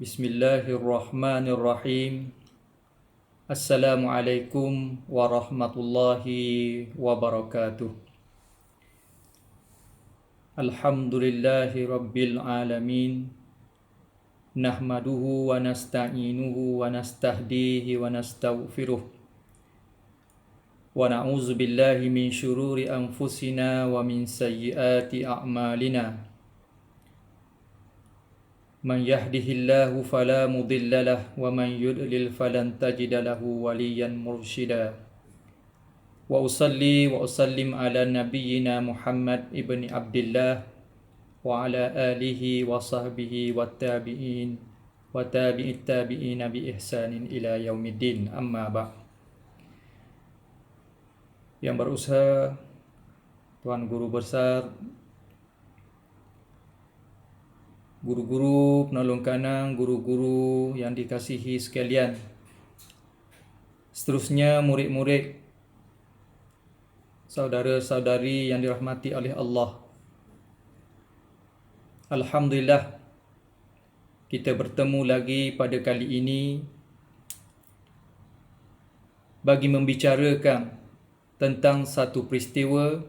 Bismillahirrahmanirrahim. Assalamualaikum warahmatullahi wabarakatuh. Alhamdulillahi rabbil alamin. Nahmaduhu wa nasta'inuhu wa nastahdihi wa nastaghfiruh. Wa na'udzu billahi min syururi anfusina wa min sayyiati a'malina. Man yahdihillahu fala mudilla lahu wa man yudlil falan tajida lahu waliyan mursyida. Wa usalli wa usallim ala nabiyyina Muhammad ibni Abdillah wa ala alihi wa sahbihi wa tabi'in wa tabi'it tabi'ina bi ihsanin ila yaumiddin. Amma ba'd. Yang berusaha, Tuan Guru Besar, guru-guru penolong kanang, guru-guru yang dikasihi sekalian, seterusnya murid-murid, saudara-saudari yang dirahmati oleh Allah. Alhamdulillah, kita bertemu lagi pada kali ini bagi membicarakan tentang satu peristiwa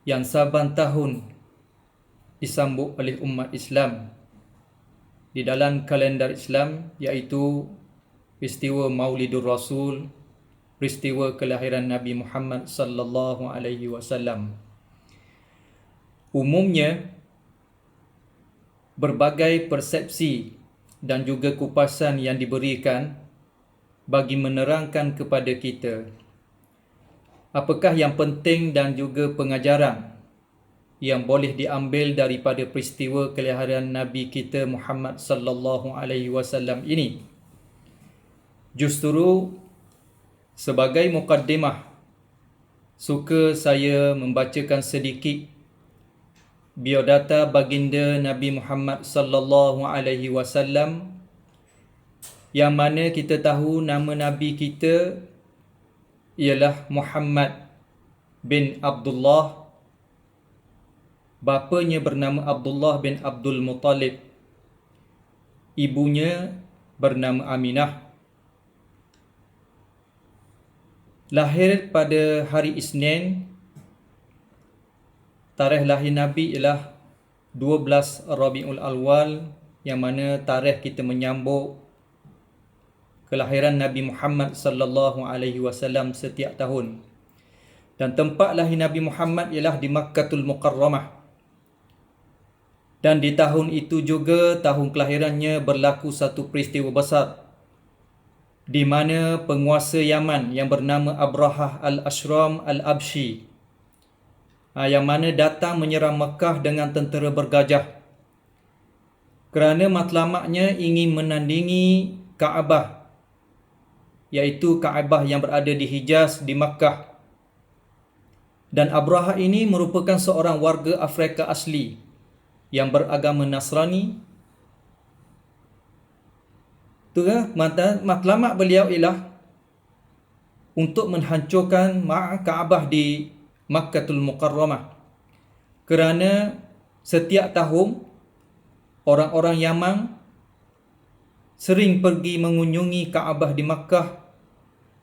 yang saban tahun disambut oleh umat Islam di dalam kalendar Islam, iaitu peristiwa Maulidur Rasul, peristiwa kelahiran Nabi Muhammad sallallahu alaihi wasallam. Umumnya berbagai persepsi dan juga kupasan yang diberikan bagi menerangkan kepada kita apakah yang penting dan juga pengajaran yang boleh diambil daripada peristiwa kelahiran Nabi kita Muhammad sallallahu alaihi wasallam ini. Justru sebagai mukaddimah, suka saya membacakan sedikit biodata baginda Nabi Muhammad sallallahu alaihi wasallam, yang mana kita tahu nama Nabi kita ialah Muhammad bin Abdullah. Bapanya bernama Abdullah bin Abdul Muttalib. Ibunya bernama Aminah. Lahir pada hari Isnin. Tarikh lahir Nabi ialah 12 Rabiul Awal, yang mana tarikh kita menyambut kelahiran Nabi Muhammad sallallahu alaihi wasallam setiap tahun. Dan tempat lahir Nabi Muhammad ialah di Makkatul Mukarramah. Dan di tahun itu juga, tahun kelahirannya, berlaku satu peristiwa besar di mana penguasa Yaman yang bernama Abrahah al-Ashram al-Abshi, yang mana datang menyerang Mekah dengan tentera bergajah kerana matlamatnya ingin menandingi Kaabah, iaitu Kaabah yang berada di Hijaz di Mekah. Dan Abrahah ini merupakan seorang warga Afrika asli yang beragama Nasrani. Matlamat beliau ialah untuk menghancurkan Kaabah di Makkatul Mukarramah, kerana setiap tahun orang-orang Yaman sering pergi mengunjungi Kaabah di Makkah,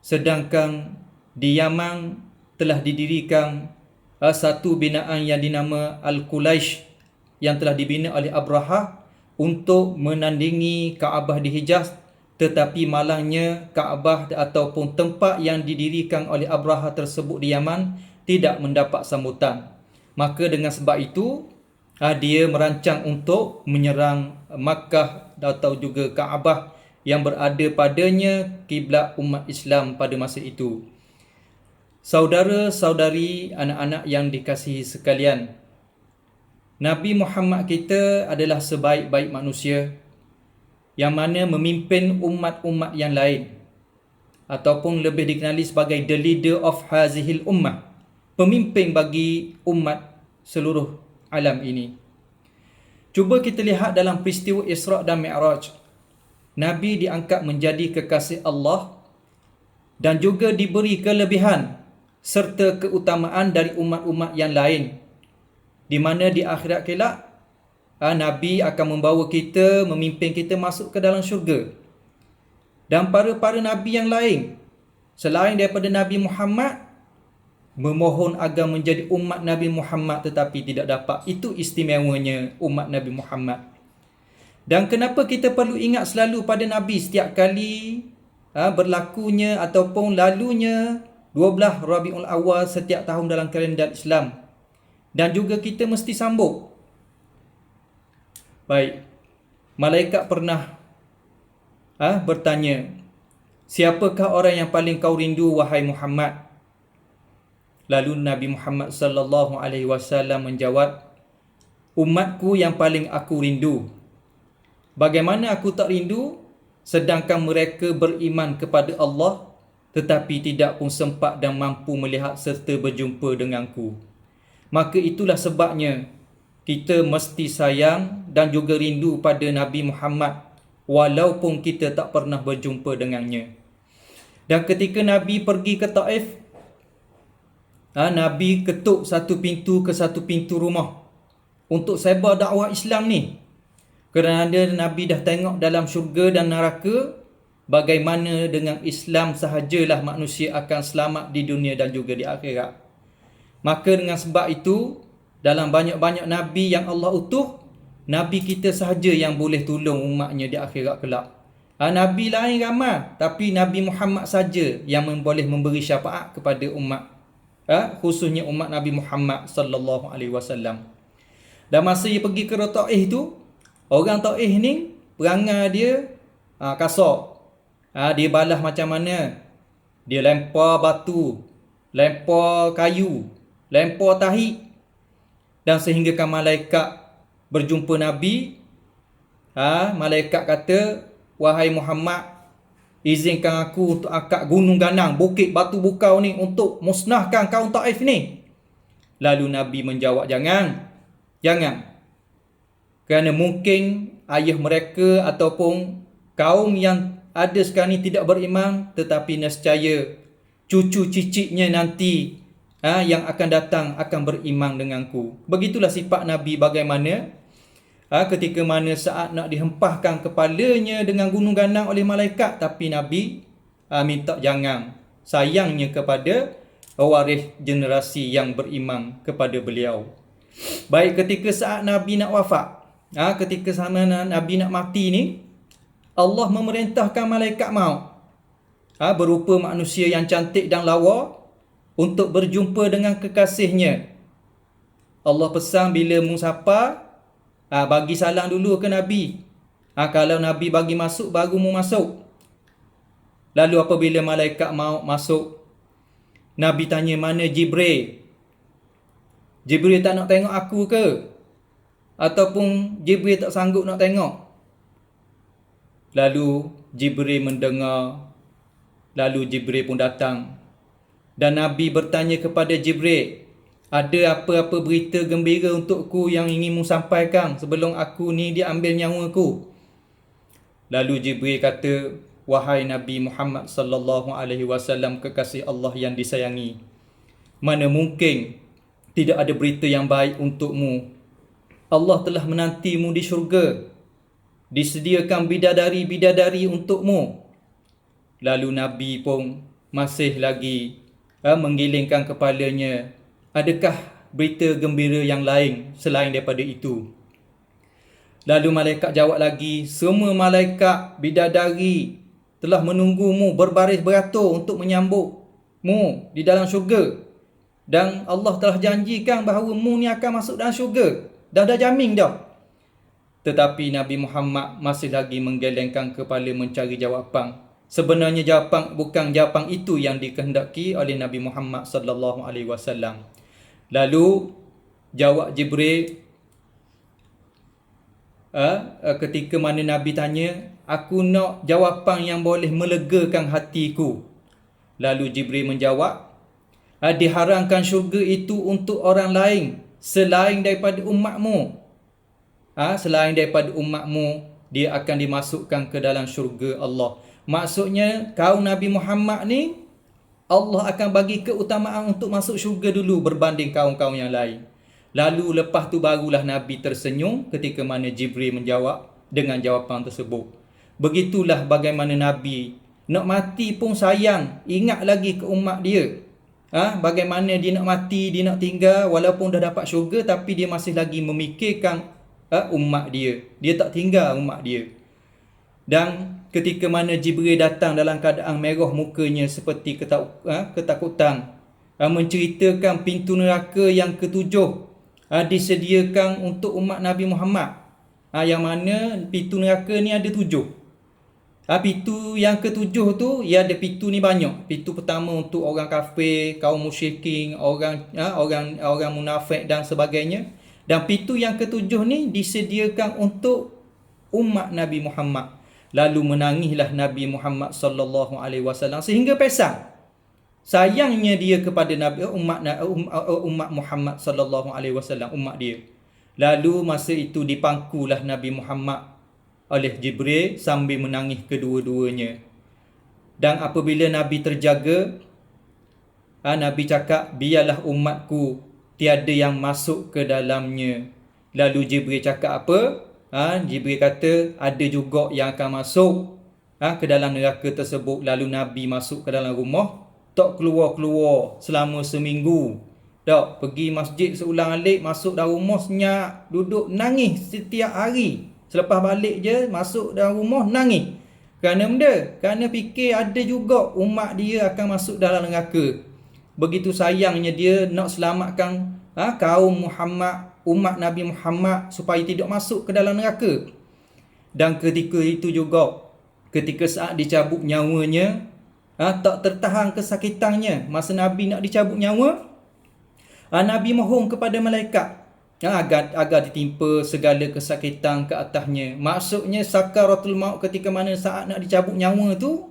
sedangkan di Yaman telah didirikan satu binaan yang dinama Al-Qulaish, yang telah dibina oleh Abrahah untuk menandingi Kaabah di Hijaz. Tetapi malangnya Kaabah ataupun tempat yang didirikan oleh Abrahah tersebut di Yaman tidak mendapat sambutan. Maka dengan sebab itu dia merancang untuk menyerang Makkah atau juga Kaabah yang berada padanya kiblat umat Islam pada masa itu. Saudara-saudari, anak-anak yang dikasihi sekalian, Nabi Muhammad kita adalah sebaik-baik manusia yang mana memimpin umat-umat yang lain, ataupun lebih dikenali sebagai the leader of hazihil ummah, pemimpin bagi umat seluruh alam ini. Cuba kita lihat dalam peristiwa Isra' dan Mi'raj. Nabi diangkat menjadi kekasih Allah dan juga diberi kelebihan serta keutamaan dari umat-umat yang lain, di mana di akhirat kelak Nabi akan membawa kita, memimpin kita masuk ke dalam syurga. Dan para Nabi yang lain, selain daripada Nabi Muhammad, memohon agar menjadi umat Nabi Muhammad tetapi tidak dapat. Itu istimewanya umat Nabi Muhammad. Dan kenapa kita perlu ingat selalu pada Nabi setiap kali berlakunya ataupun lalunya 12 Rabiul Awal setiap tahun dalam kalender Islam. Dan juga kita mesti sambung. Baik, malaikat pernah bertanya, siapakah orang yang paling kau rindu wahai Muhammad? Lalu Nabi Muhammad sallallahu alaihi wasallam menjawab, umatku yang paling aku rindu. Bagaimana aku tak rindu sedangkan mereka beriman kepada Allah tetapi tidak pun sempat dan mampu melihat serta berjumpa denganku. Maka itulah sebabnya kita mesti sayang dan juga rindu pada Nabi Muhammad walaupun kita tak pernah berjumpa dengannya. Dan ketika Nabi pergi ke Taif, Nabi ketuk satu pintu ke satu pintu rumah untuk sebar dakwah Islam ni. Kerana Nabi dah tengok dalam syurga dan neraka, bagaimana dengan Islam sahajalah manusia akan selamat di dunia dan juga di akhirat. Maka dengan sebab itu, dalam banyak-banyak Nabi yang Allah utuh, Nabi kita sahaja yang boleh tolong umatnya di akhirat kelak. Nabi lain ramai, tapi Nabi Muhammad saja yang boleh memberi syafaat kepada umat, khususnya umat Nabi Muhammad sallallahu alaihi wasallam. Dan masa dia pergi ke Taif tu, orang Taif ni perangai dia kasar. Dia balas macam mana? Dia lempar batu, lempar kayu, lempar tahi. Dan sehinggakan malaikat berjumpa Nabi, malaikat kata, wahai Muhammad, izinkan aku untuk angkat gunung ganang, bukit batu bukau ni untuk musnahkan kaum Taif ni. Lalu Nabi menjawab, jangan. Kerana mungkin ayah mereka ataupun kaum yang ada sekarang ni tidak beriman, tetapi nescaya cucu cicitnya nanti yang akan datang akan beriman denganku. Begitulah sifat Nabi, bagaimana ketika mana saat nak dihempahkan kepalanya dengan gunung ganang oleh malaikat, tapi Nabi minta jangan. Sayangnya kepada waris generasi yang beriman kepada beliau. Baik, ketika saat Nabi nak wafat, ketika sama Nabi nak mati ni, Allah memerintahkan malaikat maut berupa manusia yang cantik dan lawa untuk berjumpa dengan kekasihnya. Allah pesan bila musafir, bagi salam dulu ke Nabi. Kalau Nabi bagi masuk, baru mu masuk. Lalu apabila malaikat maut masuk, Nabi tanya, mana Jibril? Jibril tak nak tengok aku ke? Ataupun Jibril tak sanggup nak tengok? Lalu Jibril mendengar. Lalu Jibril pun datang. Dan Nabi bertanya kepada Jibril, ada apa-apa berita gembira untukku yang ingin mu sampaikan sebelum aku ni diambil nyawaku? Lalu Jibril kata, wahai Nabi Muhammad sallallahu alaihi wasallam, kekasih Allah yang disayangi, mana mungkin tidak ada berita yang baik untukmu. Allah telah menantimu di syurga. Disediakan bidadari-bidadari untukmu. Lalu Nabi pun masih lagi menggilingkan kepalanya. Adakah berita gembira yang lain selain daripada itu? Lalu malaikat jawab lagi, semua malaikat bidadari telah menunggumu berbaris beratur untuk menyambutmu di dalam syurga. Dan Allah telah janjikan bahawa mu ni akan masuk dalam syurga. Dah jamin dah. Tetapi Nabi Muhammad masih lagi menggelengkan kepala mencari jawapan. Sebenarnya jawapan bukan jawapan itu yang dikehendaki oleh Nabi Muhammad sallallahu alaihi wasallam. Lalu jawab Jibril, ketika mana Nabi tanya, aku nak jawapan yang boleh melegakan hatiku. Lalu Jibril menjawab, diharamkan syurga itu untuk orang lain selain daripada umatmu. Selain daripada umatmu, dia akan dimasukkan ke dalam syurga Allah. Maksudnya kaum Nabi Muhammad ni, Allah akan bagi keutamaan untuk masuk syurga dulu berbanding kaum-kaum yang lain. Lalu lepas tu barulah Nabi tersenyum ketika mana Jibril menjawab dengan jawapan tersebut. Begitulah bagaimana Nabi nak mati pun sayang, ingat lagi ke umat dia. Bagaimana dia nak mati, dia nak tinggal walaupun dah dapat syurga, tapi dia masih lagi memikirkan umat dia. Dia tak tinggal umat dia. Dan ketika mana Jibril datang dalam keadaan merah mukanya seperti ketakutan, menceritakan pintu neraka yang ketujuh disediakan untuk umat Nabi Muhammad. Yang mana pintu neraka ni ada 7. Pintu yang ketujuh tu, ada pintu ni banyak. Pintu pertama untuk orang kafir, kaum musyrikin, orang munafik dan sebagainya. Dan pintu yang ketujuh ni disediakan untuk umat Nabi Muhammad. Lalu menangislah Nabi Muhammad sallallahu alaihi wasallam sehingga pesang. Sayangnya dia kepada umat Muhammad sallallahu alaihi wasallam, umat dia. Lalu masa itu dipangkulah Nabi Muhammad oleh Jibril sambil menangis kedua-duanya. Dan apabila Nabi terjaga, Nabi cakap, biarlah umatku tiada yang masuk ke dalamnya. Lalu Jibril cakap apa? Jibril kata ada juga yang akan masuk ke dalam neraka tersebut. Lalu Nabi masuk ke dalam rumah, tak keluar-keluar selama seminggu. Tak pergi masjid seulang-alik, masuk dalam rumah senyap, duduk nangis setiap hari. Selepas balik je, masuk dalam rumah, nangis. Kerana benda? Kerana fikir ada juga umat dia akan masuk dalam neraka. Begitu sayangnya dia nak selamatkan kaum Muhammad, umat Nabi Muhammad supaya tidak masuk ke dalam neraka. Dan ketika itu juga, ketika saat dicabut nyawanya, tak tertahan kesakitannya. Masa Nabi nak dicabut nyawa, Nabi mohon kepada malaikat agar ditimpa segala kesakitan ke atasnya. Maksudnya sakaratul maut, ketika mana saat nak dicabut nyawa tu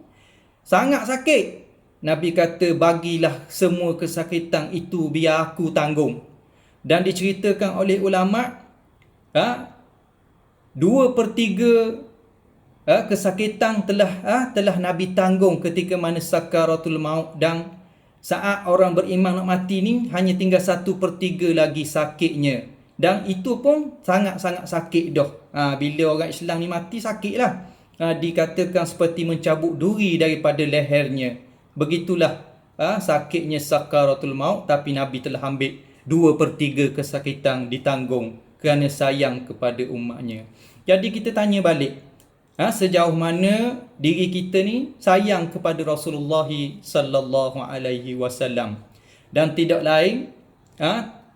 sangat sakit. Nabi kata, bagilah semua kesakitan itu biar aku tanggung. Dan diceritakan oleh ulama, 2/3 kesakitan telah Nabi tanggung ketika mana sakaratul maut. Dan saat orang beriman nak mati ni, hanya tinggal 1/3 lagi sakitnya. Dan itu pun sangat-sangat sakit dah. Bila orang Islam ni mati, sakit lah. Dikatakan seperti mencabut duri daripada lehernya. Begitulah sakitnya sakaratul maut. Tapi Nabi telah ambil 2/3 kesakitan ditanggung kerana sayang kepada umatnya. Jadi kita tanya balik, sejauh mana diri kita ni sayang kepada Rasulullah sallallahu alaihi wasallam. Dan tidak lain,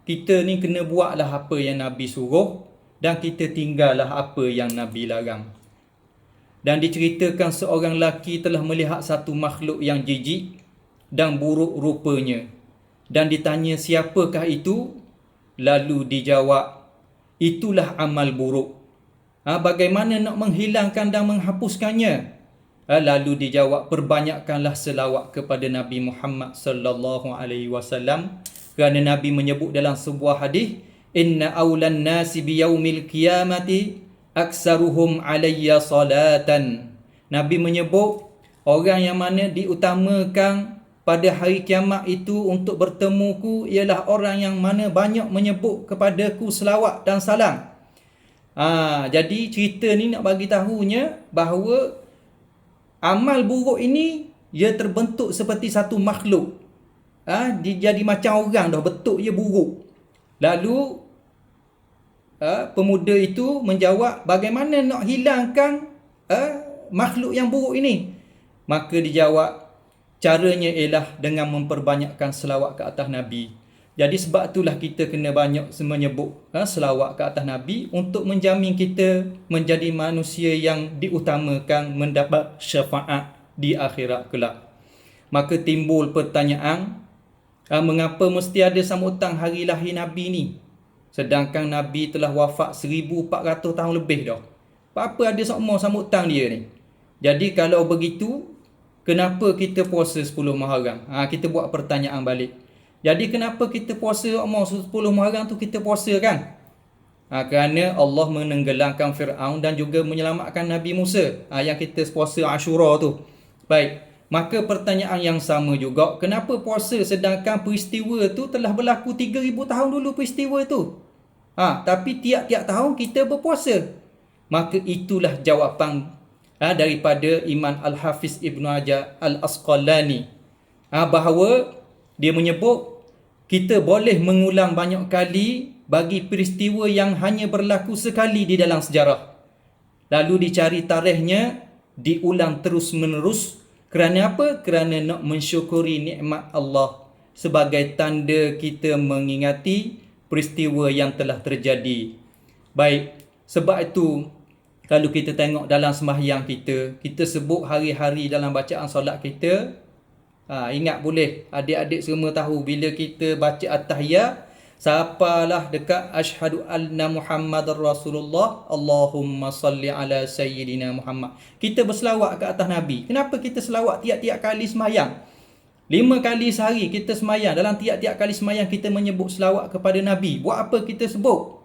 kita ni kena buatlah apa yang Nabi suruh dan kita tinggallah apa yang Nabi larang. Dan diceritakan seorang lelaki telah melihat satu makhluk yang jijik dan buruk rupanya. Dan ditanya, siapakah itu? Lalu dijawab, itulah amal buruk. Bagaimana nak menghilangkan dan menghapuskannya? Lalu dijawab, perbanyakkanlah selawat kepada Nabi Muhammad sallallahu alaihi wasallam. Kerana Nabi menyebut dalam sebuah hadis, inna awlan nasi biyaumil qiyamati aksaruhum alayya salatan. Nabi menyebut orang yang mana diutamakan pada hari kiamat itu untuk bertemuku ialah orang yang mana banyak menyebut kepadaku selawat dan salam. Jadi cerita ni nak bagi tahunya bahawa amal buruk ini ia terbentuk seperti satu makhluk. Dia jadi macam orang dah, bentuk dia buruk. Lalu pemuda itu menjawab, bagaimana nak hilangkan makhluk yang buruk ini? Maka dijawab, caranya ialah dengan memperbanyakkan selawat ke atas Nabi. Jadi sebab itulah kita kena banyak menyebut selawat ke atas Nabi untuk menjamin kita menjadi manusia yang diutamakan mendapat syafaat di akhirat kelak. Maka timbul pertanyaan, mengapa mesti ada sambutan hari lahir Nabi ni? Sedangkan Nabi telah wafat 1400 tahun lebih dah. Apa ada semua sambutan dia ni? Jadi kalau begitu, kenapa kita puasa 10 Muharram? Kita buat pertanyaan balik. Jadi kenapa kita puasa 10 Muharram tu kita puasa kan? Kerana Allah menenggelamkan Fir'aun dan juga menyelamatkan Nabi Musa. Yang kita puasa Ashura tu. Baik. Maka pertanyaan yang sama juga, kenapa puasa sedangkan peristiwa tu telah berlaku 3,000 tahun dulu peristiwa tu? Tapi tiap-tiap tahun kita berpuasa. Maka itulah jawapan daripada Imam Al-Hafiz Ibn Hajar Al-Asqalani, bahawa dia menyebut kita boleh mengulang banyak kali bagi peristiwa yang hanya berlaku sekali di dalam sejarah. Lalu dicari tarikhnya, diulang terus menerus. Kerana apa? Kerana nak mensyukuri nikmat Allah sebagai tanda kita mengingati peristiwa yang telah terjadi. Baik, sebab itu kalau kita tengok dalam sembahyang kita sebut hari-hari dalam bacaan solat kita. Ingat boleh, adik-adik semua tahu bila kita baca at-tahiyat, sapalah dekat asyhadu anna Muhammadar Rasulullah, Allahumma salli ala sayyidina Muhammad. Kita berselawat ke atas Nabi. Kenapa kita selawat tiap-tiap kali sembahyang? 5 kali sehari kita sembahyang. Dalam tiap-tiap kali sembahyang kita menyebut selawat kepada Nabi. Buat apa kita sebut?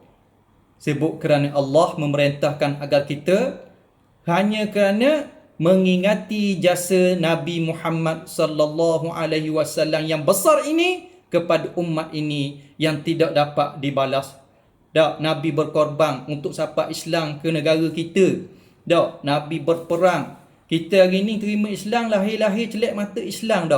Sebut kerana Allah memerintahkan agar kita hanya kerana mengingati jasa Nabi Muhammad sallallahu alaihi wasallam yang besar ini kepada umat ini yang tidak dapat dibalas. Nabi berkorban untuk sapa Islam ke negara kita. Nabi berperang. Kita hari ni terima Islam, lahir-lahir celak mata Islam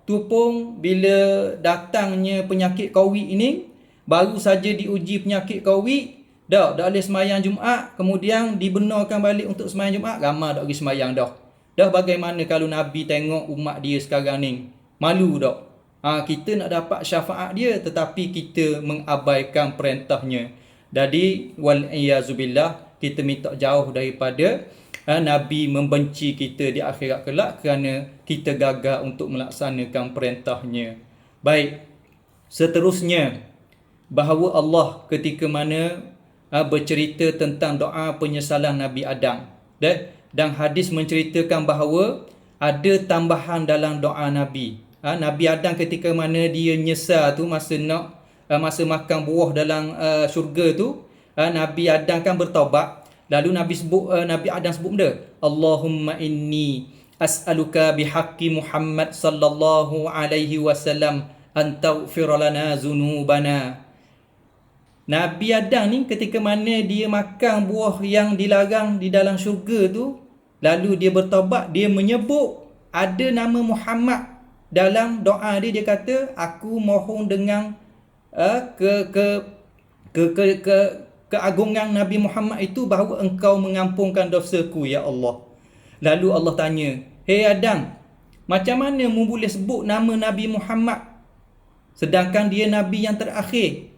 tu pun bila datangnya penyakit COVID ini, baru saja diuji penyakit COVID, dah boleh sembahyang Jumaat, kemudian dibenarkan balik untuk sembahyang Jumaat, ramai dah pergi sembahyang dah. Bagaimana kalau Nabi tengok umat dia sekarang ni? Malu dah. Kita nak dapat syafaat dia tetapi kita mengabaikan perintahnya. Jadi wal-iyazubillah, kita minta jauh daripada Nabi membenci kita di akhirat kelak kerana kita gagal untuk melaksanakan perintahnya. Baik, seterusnya, bahawa Allah ketika mana bercerita tentang doa penyesalan Nabi Adam, dan hadis menceritakan bahawa ada tambahan dalam doa Nabi. Nabi Adam ketika mana dia nyesal tu masa makan buah dalam syurga tu, Nabi Adam kan bertaubat. Lalu Nabi Adam sebut benda, Allahumma inni as'aluka bihaqqi Muhammad sallallahu alaihi wasallam an taghfir lana zunubana. Nabi Adam ni ketika mana dia makan buah yang dilarang di dalam syurga tu, lalu dia bertaubat, dia menyebut ada nama Muhammad dalam doa dia. Dia kata, aku mohon dengan keagungan Nabi Muhammad itu bahawa engkau mengampunkan dosaku ya Allah. Lalu Allah tanya, hey Adam, macam mana mu boleh sebut nama Nabi Muhammad sedangkan dia Nabi yang terakhir?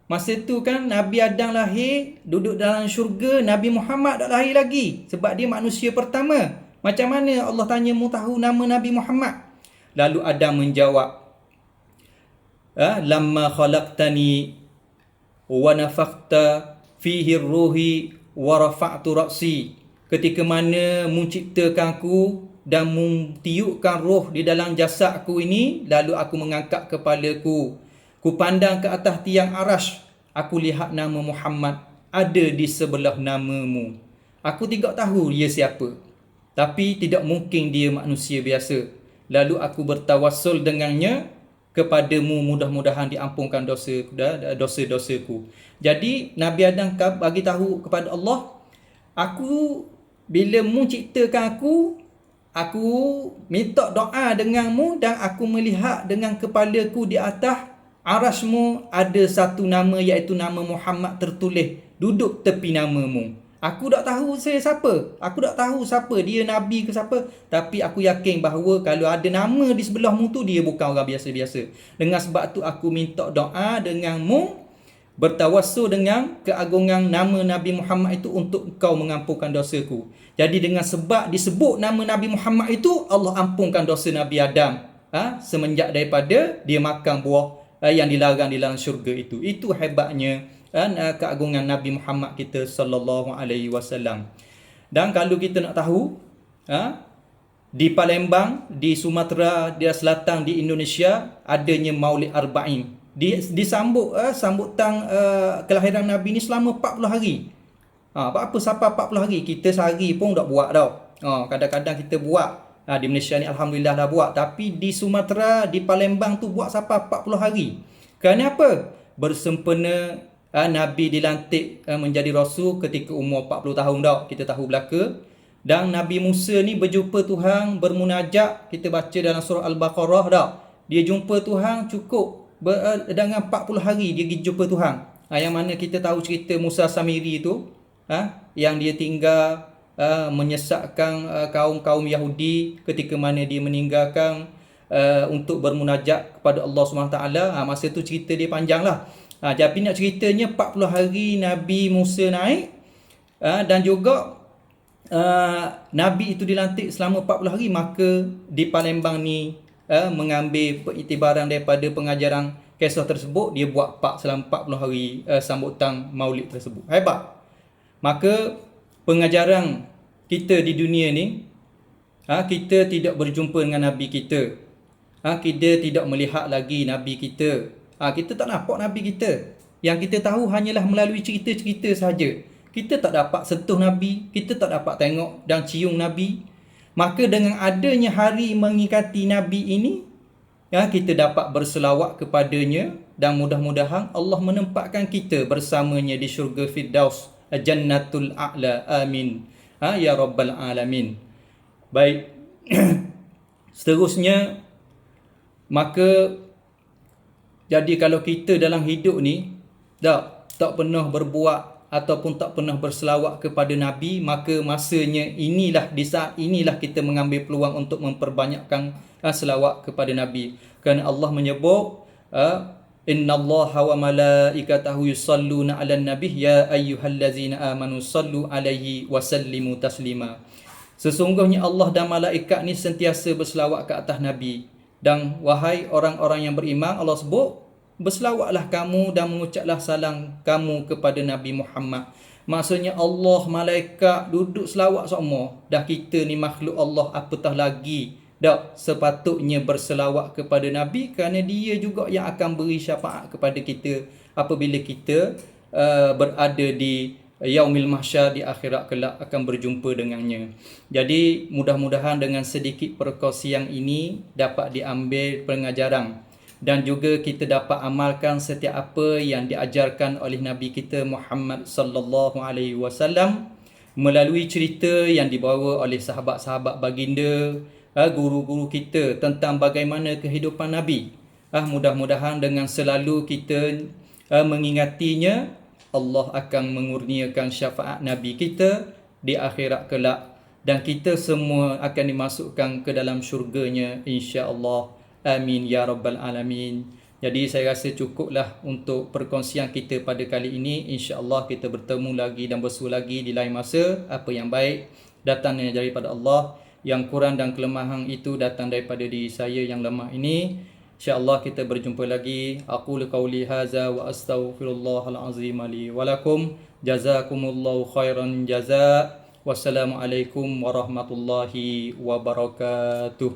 Masa tu kan Nabi Adam lahir, duduk dalam syurga, Nabi Muhammad tak lahir lagi sebab dia manusia pertama. Macam mana Allah tanya mu tahu nama Nabi Muhammad? Lalu Adam menjawab, lamma khalaqtani wa nafakhta fihi ruhi wa rafa'tu ra'si. Ketika mana mu ciptakan aku dan mu tiupkan roh di dalam jasadku ini, lalu aku mengangkat kepalaku, ku pandang ke atas tiang arash, aku lihat nama Muhammad ada di sebelah namamu. Aku tidak tahu dia siapa, tapi tidak mungkin dia manusia biasa. Lalu aku bertawassul dengannya kepadamu, mudah-mudahan diampunkan dosa-dosaku. Jadi Nabi Adam bagi tahu kepada Allah, aku bila mu ciptakan aku minta doa denganmu dan aku melihat dengan kepalaku di atas arasmu ada satu nama, iaitu nama Muhammad tertulis duduk tepi namamu. Aku tak tahu saya siapa, aku tak tahu siapa dia, Nabi ke siapa, tapi aku yakin bahawa kalau ada nama di sebelahmu tu, dia bukan orang biasa-biasa. Dengan sebab tu aku minta doa denganmu, bertawassul dengan keagungan nama Nabi Muhammad itu untuk engkau mengampunkan dosaku. Jadi dengan sebab disebut nama Nabi Muhammad itu, Allah ampunkan dosa Nabi Adam semenjak daripada dia makan buah yang dilarang di dalam syurga itu. Itu hebatnya keagungan Nabi Muhammad kita sallallahu alaihi wasallam. Dan kalau kita nak tahu, di Palembang, di Sumatera, di Selatan, di Indonesia adanya Maulid Arba'in. Disambut sambutan kelahiran Nabi ni selama 40 hari. Apa sampai 40 hari, kita sehari pun tak buat dah. Kadang-kadang kita buat. Di Malaysia ni alhamdulillah dah buat, tapi di Sumatera, di Palembang tu buat sampai 40 hari. Kerana apa? Bersempena Nabi dilantik menjadi rasul ketika umur 40 tahun dah. Kita tahu belaka. Dan Nabi Musa ni berjumpa Tuhan, bermunajat. Kita baca dalam surah Al-Baqarah dah. Dia jumpa Tuhan cukup dengan 40 hari dia pergi jumpa Tuhan. Yang mana kita tahu cerita Musa Samiri tu, yang dia tinggal menyesatkan kaum-kaum Yahudi ketika mana dia meninggalkan untuk bermunajat kepada Allah SWT. Masa tu cerita dia panjang lah. Tapi nak ceritanya 40 hari Nabi Musa naik, dan juga Nabi itu dilantik selama 40 hari. Maka di Palembang ni mengambil periktibaran daripada pengajaran kisah tersebut, dia buat selama 40 hari sambutan maulid tersebut. Hebat. Maka pengajaran kita di dunia ni, kita tidak berjumpa dengan Nabi kita. Kita tidak melihat lagi Nabi kita. Kita tak nampak Nabi kita. Yang kita tahu hanyalah melalui cerita-cerita sahaja. Kita tak dapat sentuh Nabi, kita tak dapat tengok dan cium Nabi. Maka dengan adanya hari mengikati Nabi ini, kita dapat berselawat kepadanya, dan mudah-mudahan Allah menempatkan kita bersamanya di syurga Firdaus Jannatul A'la. Amin. Ya Rabbal Alamin. Baik. Seterusnya, maka jadi kalau kita dalam hidup ni tak pernah berbuat ataupun tak pernah berselawat kepada Nabi, maka masanya inilah, di saat inilah kita mengambil peluang untuk memperbanyakkan selawat kepada Nabi. Kerana Allah menyebut innallaha wa malaikatahu yusalluna 'alan nabiy ya ayyuhallazina amanu sallu 'alaihi wa sallimu taslima. Sesungguhnya Allah dan malaikat ni sentiasa berselawat ke atas Nabi. Dan wahai orang-orang yang beriman, Allah sebut, berselawatlah kamu dan mengucaplah salam kamu kepada Nabi Muhammad. Maksudnya Allah, malaikat duduk selawat semua. Dah kita ni makhluk Allah, apatah lagi sepatutnya berselawat kepada Nabi, kerana dia juga yang akan beri syafaat kepada kita apabila kita berada di Yaumil Mahsyar, di akhirat kelak akan berjumpa dengannya. Jadi mudah-mudahan dengan sedikit perkongsian ini dapat diambil pengajaran, dan juga kita dapat amalkan setiap apa yang diajarkan oleh Nabi kita Muhammad sallallahu alaihi wasallam melalui cerita yang dibawa oleh sahabat-sahabat baginda, guru-guru kita tentang bagaimana kehidupan Nabi. Mudah-mudahan dengan selalu kita mengingatinya, Allah akan mengurniakan syafaat Nabi kita di akhirat kelak, dan kita semua akan dimasukkan ke dalam syurganya insya-Allah. Amin ya Rabbal Alamin. Jadi saya rasa cukuplah untuk perkongsian kita pada kali ini. InsyaAllah kita bertemu lagi dan bersua lagi di lain masa. Apa yang baik datangnya daripada Allah, yang kurang dan kelemahan itu datang daripada diri saya yang lemah ini. InsyaAllah kita berjumpa lagi. Aqulu qawli haza wa astaghfirullahal azim li wa lakum. Jazakumullahu khairan jazaa. Wassalamualaikum warahmatullahi wabarakatuh.